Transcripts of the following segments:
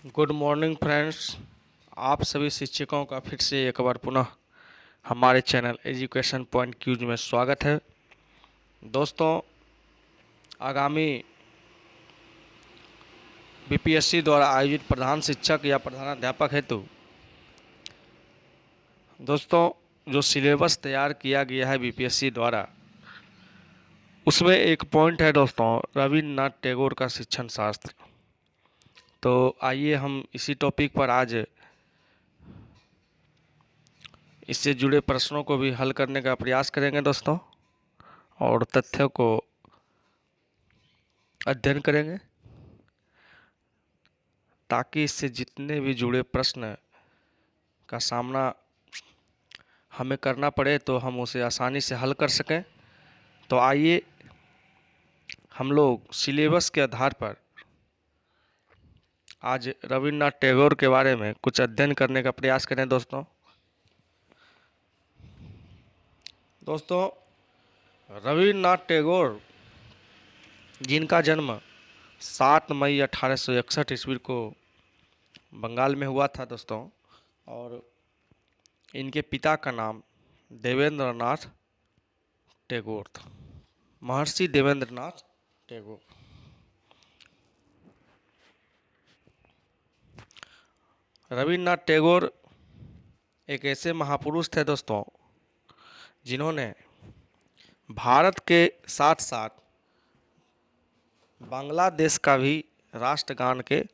Good morning friends. आप सभी शिक्षकों का फिर से एक बार पुनः हमारे चैनल एजुकेशन पॉइंट क्यूज में स्वागत है। दोस्तों, आगामी बीपीएससी द्वारा आयोजित प्रधान शिक्षक या प्रधानाध्यापक हेतु दोस्तों जो सिलेबस तैयार किया गया है बीपीएससी द्वारा, उसमें एक पॉइंट है दोस्तों, रविन्द्रनाथ टैगोर का शिक्षण शास्त्र। तो आइए हम इसी टॉपिक पर आज इससे जुड़े प्रश्नों को भी हल करने का प्रयास करेंगे दोस्तों, और तथ्यों को अध्ययन करेंगे ताकि इससे जितने भी जुड़े प्रश्न का सामना हमें करना पड़े तो हम उसे आसानी से हल कर सकें। तो आइए हम लोग सिलेबस के आधार पर आज रविन्द्रनाथ टैगोर के बारे में कुछ अध्ययन करने का प्रयास करें। दोस्तों रविन्द्रनाथ टैगोर, जिनका जन्म 7 मई 1861 ईस्वी को बंगाल में हुआ था दोस्तों, और इनके पिता का नाम देवेंद्रनाथ टैगोर था, महर्षि देवेंद्रनाथ टैगोर। रविन्द्रनाथ टैगोर एक ऐसे महापुरुष थे दोस्तों, जिन्होंने भारत के साथ साथ बांग्लादेश का भी राष्ट्रगान के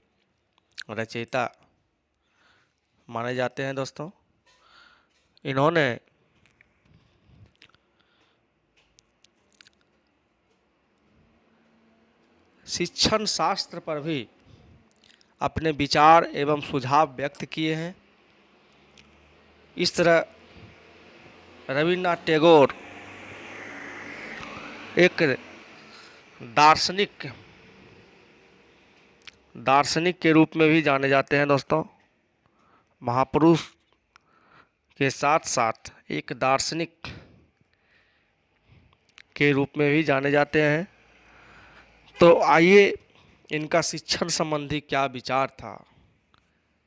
रचयिता माने जाते हैं दोस्तों। इन्होंने शिक्षण शास्त्र पर भी अपने विचार एवं सुझाव व्यक्त किए हैं। इस तरह रविन्द्रनाथ टैगोर एक दार्शनिक के रूप में भी जाने जाते हैं दोस्तों। महापुरुष के साथ साथ एक दार्शनिक के रूप में भी जाने जाते हैं। तो आइए इनका शिक्षण संबंधी क्या विचार था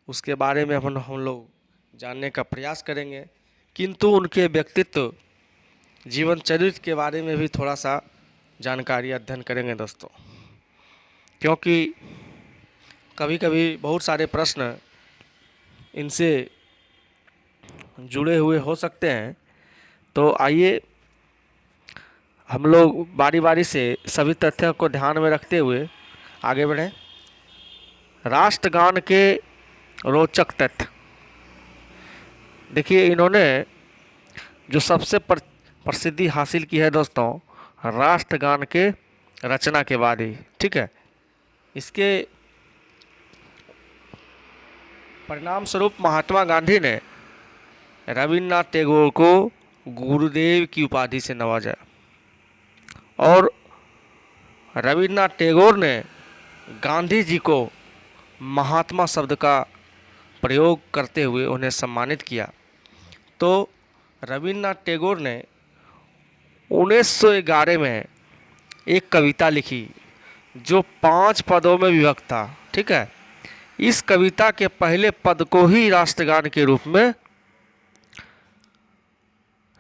उसके बारे में हम लोग जानने का प्रयास करेंगे, किंतु उनके व्यक्तित्व, जीवन चरित्र के बारे में भी थोड़ा सा जानकारी अध्ययन करेंगे दोस्तों, क्योंकि कभी कभी बहुत सारे प्रश्न इनसे जुड़े हुए हो सकते हैं। तो आइए हम लोग बारी बारी से सभी तथ्यों को ध्यान में रखते हुए आगे बढ़ें। राष्ट्रगान के रोचक तथ्य देखिए, इन्होंने जो सबसे प्रसिद्धि हासिल की है दोस्तों, राष्ट्रगान के रचना के बाद ही, ठीक है। इसके परिणाम स्वरूप महात्मा गांधी ने रविन्द्रनाथ टैगोर को गुरुदेव की उपाधि से नवाजा, और रविन्द्रनाथ टैगोर ने गांधी जी को महात्मा शब्द का प्रयोग करते हुए उन्हें सम्मानित किया। तो रविन्द्रनाथ टैगोर ने 1911 में एक कविता लिखी जो 5 पदों में विभक्त था, ठीक है। इस कविता के पहले पद को ही राष्ट्रगान के रूप में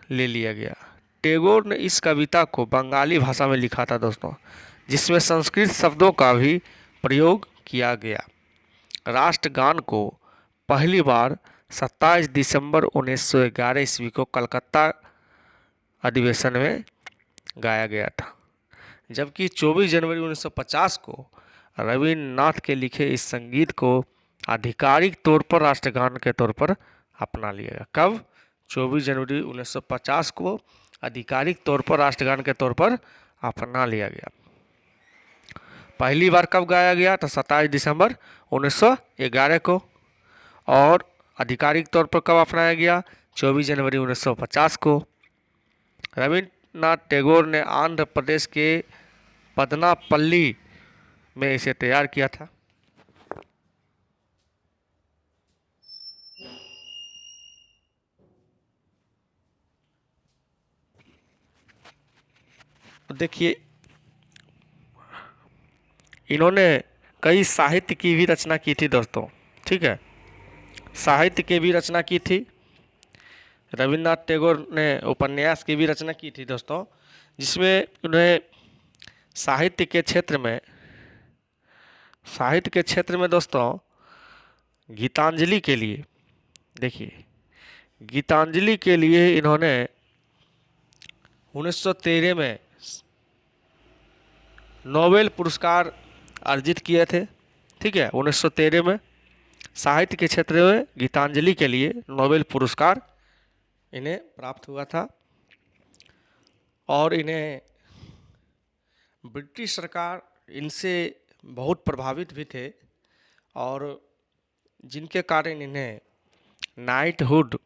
ले लिया गया। टैगोर ने इस कविता को बंगाली भाषा में लिखा था दोस्तों, जिसमें संस्कृत शब्दों का भी प्रयोग किया गया। राष्ट्रगान को पहली बार 27 दिसंबर 1911 ईस्वी को कलकत्ता अधिवेशन में गाया गया था, जबकि 24 जनवरी 1950 को रविन्द्रनाथ के लिखे इस संगीत को आधिकारिक तौर पर राष्ट्रगान के तौर पर अपना लिया गया। कब? 24 जनवरी 1950 को आधिकारिक तौर पर राष्ट्रगान के तौर पर अपना लिया गया। पहली बार कब गाया गया? तो 27 दिसंबर 1911 को। और आधिकारिक तौर पर कब अपनाया गया? 24 जनवरी 1950 को। रविन्द्रनाथ टैगोर ने आंध्र प्रदेश के पदनापल्ली में इसे तैयार किया था। देखिए, इन्होंने कई साहित्य की भी रचना की थी दोस्तों। ठीक है, साहित्य की भी रचना की थी। रविन्द्रनाथ टैगोर ने उपन्यास की भी रचना की थी दोस्तों, जिसमें उन्हें साहित्य के क्षेत्र में दोस्तों गीतांजलि के लिए, देखिए गीतांजलि के लिए इन्होंने 1913 में नोबेल पुरस्कार अर्जित किए थे। ठीक है, 1913 में साहित्य के क्षेत्र में गीतांजलि के लिए नोबेल पुरस्कार इन्हें प्राप्त हुआ था। और इन्हें ब्रिटिश सरकार इनसे बहुत प्रभावित भी थे, और जिनके कारण इन्हें नाइटहुड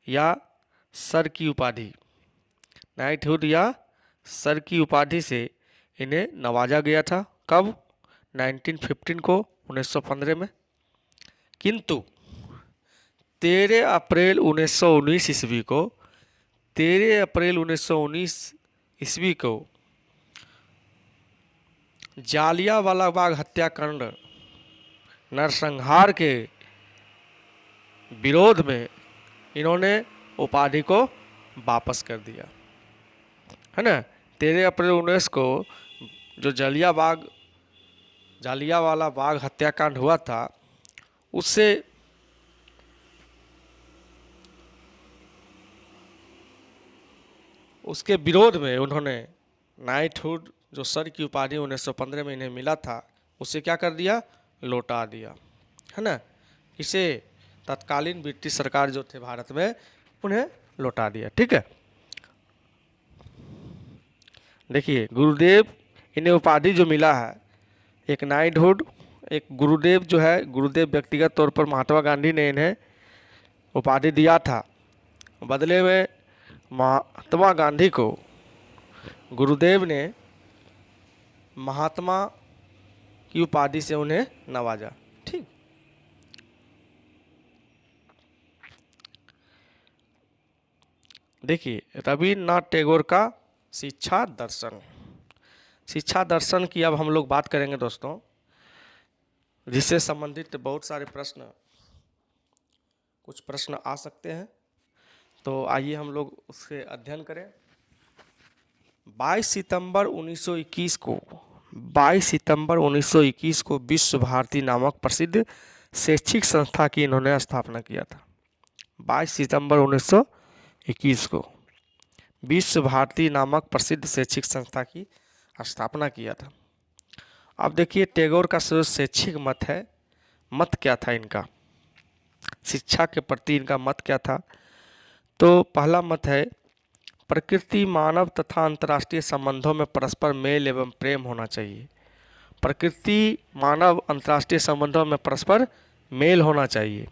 या सर की उपाधि से इन्हें नवाजा गया था। कब? 1915 को, 1915 में। किंतु 13 अप्रैल 1919 ईस्वी को जालियांवाला बाग हत्याकांड नरसंहार के विरोध में इन्होंने उपाधि को वापस कर दिया, है ना। 13 अप्रैल 19 को जो जालियांवाला बाग हत्याकांड हुआ था, उसके विरोध में उन्होंने नाइटहुड, जो सर की उपाधि 1915 में इन्हें मिला था, उसे क्या कर दिया? लौटा दिया, है ना। इसे तत्कालीन ब्रिटिश सरकार जो थे भारत में, उन्हें लौटा दिया। ठीक है, देखिए गुरुदेव, इन्हें उपाधि जो मिला है, एक नाइटहुड, एक गुरुदेव जो है, गुरुदेव व्यक्तिगत तौर पर महात्मा गांधी ने इन्हें उपाधि दिया था। बदले में महात्मा गांधी को गुरुदेव ने महात्मा की उपाधि से उन्हें नवाजा। ठीक, देखिए रविन्द्रनाथ टैगोर का शिक्षा दर्शन की अब हम लोग बात करेंगे दोस्तों, जिससे संबंधित बहुत सारे कुछ प्रश्न आ सकते हैं। तो आइए हम लोग उसके अध्ययन करें। 22 सितंबर 1921 को विश्व भारती नामक प्रसिद्ध शैक्षिक संस्था की इन्होंने स्थापना किया था। 22 सितंबर 1921 को विश्व भारती नामक प्रसिद्ध शैक्षिक संस्था की स्थापना किया था। अब देखिए टैगोर का जो शैक्षिक मत क्या था इनका, शिक्षा के प्रति इनका मत क्या था? तो पहला मत है, प्रकृति, मानव तथा अंतर्राष्ट्रीय संबंधों में परस्पर मेल एवं प्रेम होना चाहिए। प्रकृति, मानव, अंतर्राष्ट्रीय संबंधों में परस्पर मेल होना चाहिए।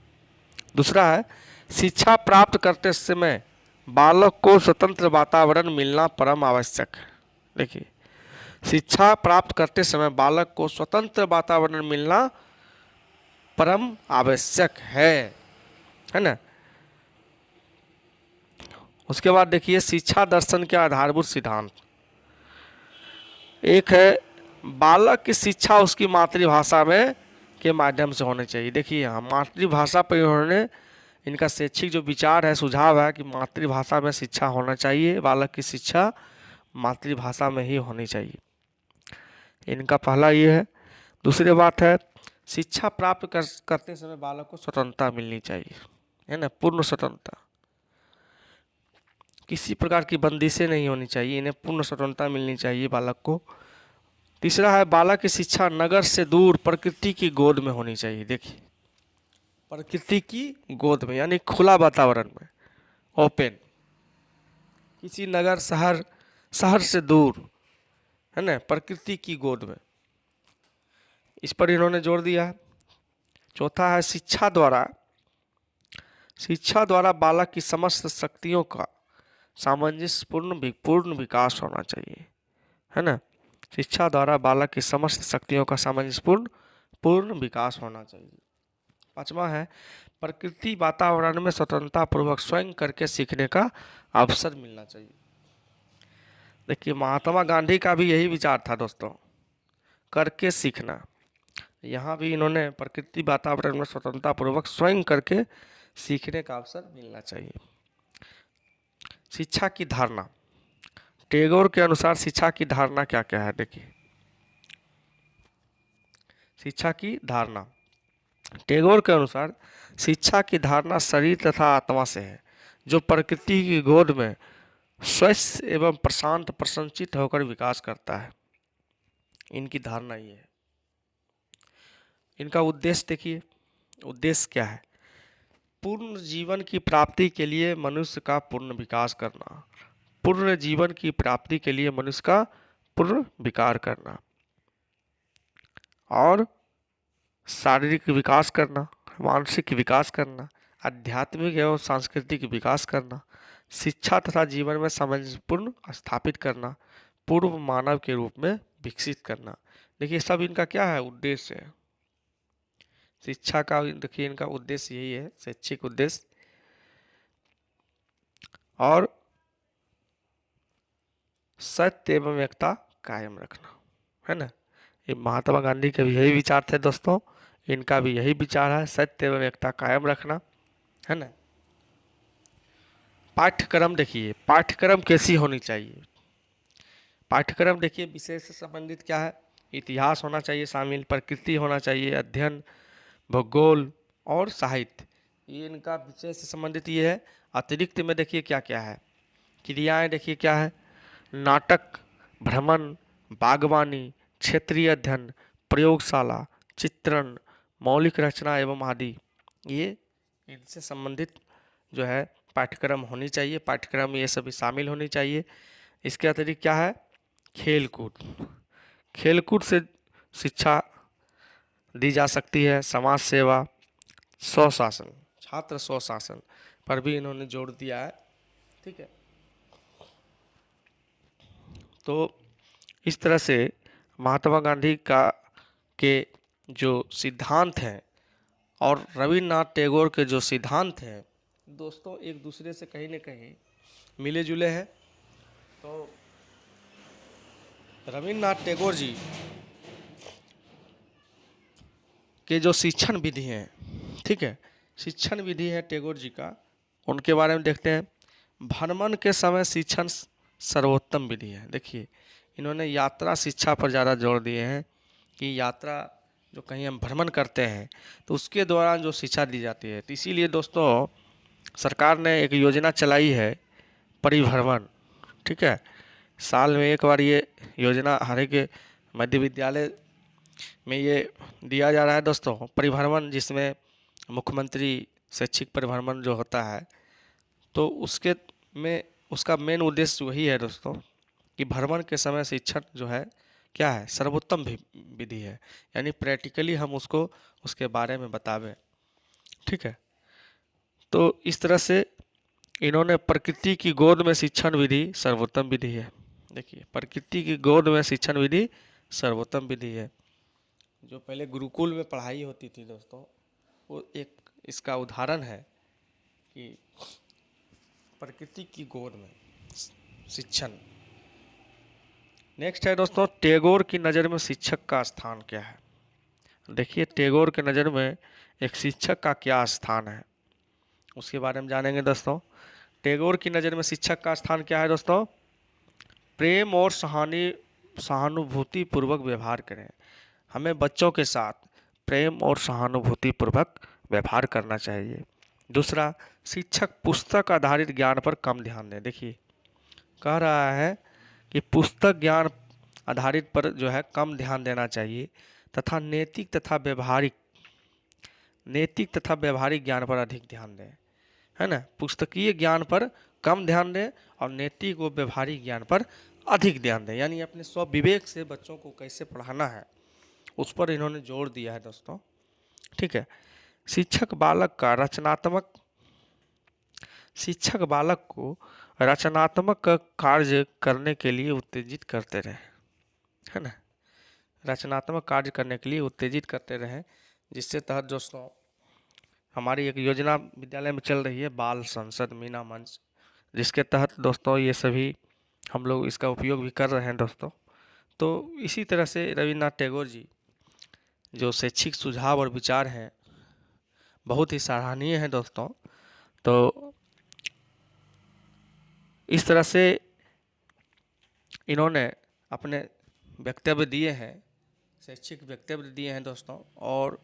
दूसरा है, शिक्षा प्राप्त करते समय बालक को स्वतंत्र वातावरण मिलना परम आवश्यक है। देखिए, शिक्षा प्राप्त करते समय बालक को स्वतंत्र वातावरण मिलना परम आवश्यक है ना। उसके बाद देखिए शिक्षा दर्शन के आधारभूत सिद्धांत। एक है, बालक की शिक्षा उसकी मातृभाषा में के माध्यम से होनी चाहिए। देखिए यहाँ मातृभाषा पर इन्होंने, इनका शैक्षिक जो विचार है, सुझाव है कि मातृभाषा में शिक्षा होना चाहिए, बालक की शिक्षा मातृभाषा में ही होनी चाहिए। इनका पहला ये है। दूसरी बात है, शिक्षा प्राप्त करते समय बालक को स्वतंत्रता मिलनी चाहिए, है ना, पूर्ण स्वतंत्रता, किसी प्रकार की बंदिशें नहीं होनी चाहिए, इन्हें पूर्ण स्वतंत्रता मिलनी चाहिए बालक को। तीसरा है, बालक की शिक्षा नगर से दूर प्रकृति की गोद में होनी चाहिए। देखिए, प्रकृति की गोद में यानी खुला वातावरण में, ओपन, किसी नगर शहर से दूर, है ना, प्रकृति की गोद में, इस पर इन्होंने जोर दिया है। चौथा है, शिक्षा द्वारा बालक की समस्त शक्तियों का सामंजस्यपूर्ण विकास होना चाहिए, है ना। शिक्षा द्वारा बालक की समस्त शक्तियों का सामंजस्यपूर्ण विकास होना चाहिए। पांचवा है, प्रकृति वातावरण में स्वतंत्रता पूर्वक स्वयं करके सीखने का अवसर मिलना चाहिए। देखिए महात्मा गांधी का भी यही विचार था दोस्तों, करके सीखना। यहाँ भी इन्होंने प्रकृति वातावरण में स्वतंत्रता पूर्वक स्वयं करके सीखने का अवसर मिलना चाहिए। शिक्षा की धारणा, टैगोर के अनुसार शिक्षा की धारणा क्या क्या है, देखिए। शिक्षा की धारणा, टैगोर के अनुसार शिक्षा की धारणा शरीर तथा आत्मा से है, जो प्रकृति की गोद में स्वस्थ एवं प्रशांत प्रसन्नचित्त होकर विकास करता है। इनकी धारणा ये है। इनका उद्देश्य देखिए, उद्देश्य क्या है? पूर्ण जीवन की प्राप्ति के लिए मनुष्य का पूर्ण विकास करना, पूर्ण जीवन की प्राप्ति के लिए मनुष्य का पूर्ण विकार करना और शारीरिक विकास करना, मानसिक विकास करना, आध्यात्मिक एवं सांस्कृतिक विकास करना, शिक्षा तथा जीवन में सामंजस्यपूर्ण स्थापित करना, पूर्व मानव के रूप में विकसित करना। देखिए सब इनका क्या है, उद्देश्य है। शिक्षा का देखिए इनका उद्देश्य यही है, शैक्षिक उद्देश्य। और सत्य एवं एकता कायम रखना, है ना। ये महात्मा गांधी के भी यही विचार थे दोस्तों, इनका भी यही विचार है, सत्य एवं एकता कायम रखना, है ना। पाठ्यक्रम देखिए, पाठ्यक्रम कैसी होनी चाहिए? पाठ्यक्रम देखिए विषय से संबंधित क्या है, इतिहास होना चाहिए शामिल, प्रकृति होना चाहिए, अध्ययन, भूगोल और साहित्य, ये इनका विषय से संबंधित ये है। अतिरिक्त में देखिए क्या क्या है, क्रियाएं देखिए क्या है, नाटक, भ्रमण, बागवानी, क्षेत्रीय अध्ययन, प्रयोगशाला, चित्रण, मौलिक रचना एवं आदि, ये इनसे संबंधित जो है पाठ्यक्रम होनी चाहिए। पाठ्यक्रम में ये सभी शामिल होनी चाहिए। इसके अतिरिक्त क्या है, खेलकूद, खेलकूद से शिक्षा दी जा सकती है। समाज सेवा, स्वशासन, छात्र स्वशासन पर भी इन्होंने जोर दिया है, ठीक है। तो इस तरह से महात्मा गांधी का के जो सिद्धांत हैं और रविन्द्रनाथ टैगोर के जो सिद्धांत हैं दोस्तों, एक दूसरे से कहीं न कहीं मिले जुले हैं। तो रविन्द्रनाथ टैगोर जी के जो शिक्षण विधि हैं, ठीक है, शिक्षण विधि है टैगोर जी का, उनके बारे में देखते हैं। भ्रमण के समय शिक्षण सर्वोत्तम विधि है। देखिए इन्होंने यात्रा शिक्षा पर ज़्यादा जोर दिए हैं कि यात्रा जो कहीं हम भ्रमण करते हैं तो उसके दौरान जो शिक्षा दी जाती है, तो इसीलिए दोस्तों सरकार ने एक योजना चलाई है, परिभ्रमण, ठीक है। साल में एक बार ये योजना हर एक मध्य विद्यालय में ये दिया जा रहा है दोस्तों, परिभ्रमण, जिसमें मुख्यमंत्री शैक्षिक परिभ्रमण जो होता है, तो उसके में उसका मेन उद्देश्य वही है दोस्तों कि भ्रमण के समय शिक्षण जो है क्या है, सर्वोत्तम विधि है, यानी प्रैक्टिकली हम उसको उसके बारे में बतावें, ठीक है। तो इस तरह से इन्होंने प्रकृति की गोद में शिक्षण विधि सर्वोत्तम विधि है। देखिए प्रकृति की गोद में शिक्षण विधि सर्वोत्तम विधि है। जो पहले गुरुकुल में पढ़ाई होती थी दोस्तों, वो एक इसका उदाहरण है कि प्रकृति की गोद में शिक्षण। नेक्स्ट है दोस्तों, टैगोर की नज़र में शिक्षक का स्थान क्या है? देखिए टैगोर के नज़र में एक शिक्षक का क्या स्थान है, उसके बारे में जानेंगे दोस्तों। टैगोर की नज़र में शिक्षक का स्थान क्या है दोस्तों? प्रेम और सहानुभूति पूर्वक व्यवहार करें। हमें बच्चों के साथ प्रेम और सहानुभूति पूर्वक व्यवहार करना चाहिए। दूसरा, शिक्षक पुस्तक आधारित ज्ञान पर कम ध्यान दें। देखिए कह रहा है कि पुस्तक ज्ञान आधारित पर जो है कम ध्यान देना चाहिए तथा नैतिक तथा व्यवहारिक ज्ञान पर अधिक ध्यान दें, है ना। पुस्तकीय ज्ञान पर कम ध्यान दें और नैतिक व व्यवहारिक ज्ञान पर अधिक ध्यान दें, यानी अपने स्व विवेक से बच्चों को कैसे पढ़ाना है उस पर इन्होंने जोर दिया है दोस्तों, ठीक है। शिक्षक बालक को रचनात्मक कार्य करने के लिए उत्तेजित करते रहे, है ना, रचनात्मक कार्य करने के लिए उत्तेजित करते रहे, जिससे तहत दोस्तों हमारी एक योजना विद्यालय में चल रही है, बाल संसद मीना मंच, जिसके तहत दोस्तों ये सभी हम लोग इसका उपयोग भी कर रहे हैं दोस्तों। तो इसी तरह से रविन्द्रनाथ टैगोर जी जो शैक्षिक सुझाव और विचार हैं बहुत ही सराहनीय हैं दोस्तों। तो इस तरह से इन्होंने अपने वक्तव्य दिए हैं, शैक्षिक वक्तव्य दिए हैं दोस्तों। और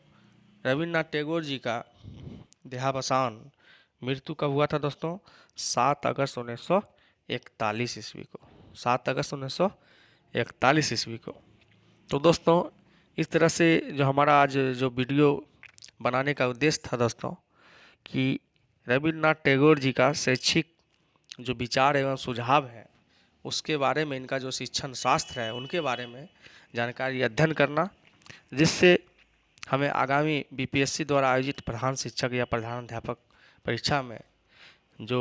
रविन्द्रनाथ टैगोर जी का देहावसान मृत्यु कब हुआ था दोस्तों? 7 अगस्त 1941 ईस्वी को। 7 अगस्त 1941 ईस्वी को। तो दोस्तों इस तरह से जो हमारा आज जो वीडियो बनाने का उद्देश्य था दोस्तों, कि रविन्द्रनाथ टैगोर जी का शैक्षिक जो विचार एवं सुझाव है उसके बारे में, इनका जो शिक्षण शास्त्र है उनके बारे में जानकारी अध्ययन करना, जिससे हमें आगामी बीपीएससी द्वारा आयोजित प्रधान शिक्षक या प्रधान अध्यापक परीक्षा में जो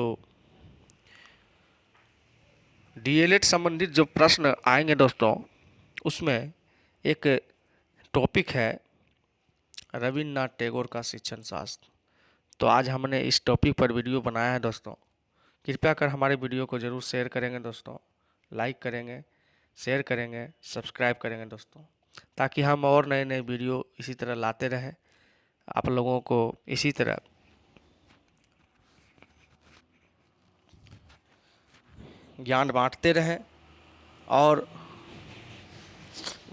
डीएलएड संबंधित जो प्रश्न आएंगे दोस्तों, उसमें एक टॉपिक है रविन्द्रनाथ टैगोर का शिक्षण शास्त्र। तो आज हमने इस टॉपिक पर वीडियो बनाया है दोस्तों। कृपया कर हमारे वीडियो को ज़रूर शेयर करेंगे दोस्तों, लाइक करेंगे, शेयर करेंगे, सब्सक्राइब करेंगे दोस्तों, ताकि हम और नए नए वीडियो इसी तरह लाते रहें, आप लोगों को इसी तरह ज्ञान बांटते रहें। और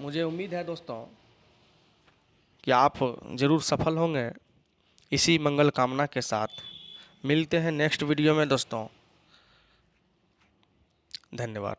मुझे उम्मीद है दोस्तों कि आप ज़रूर सफल होंगे। इसी मंगल कामना के साथ मिलते हैं नेक्स्ट वीडियो में दोस्तों। धन्यवाद।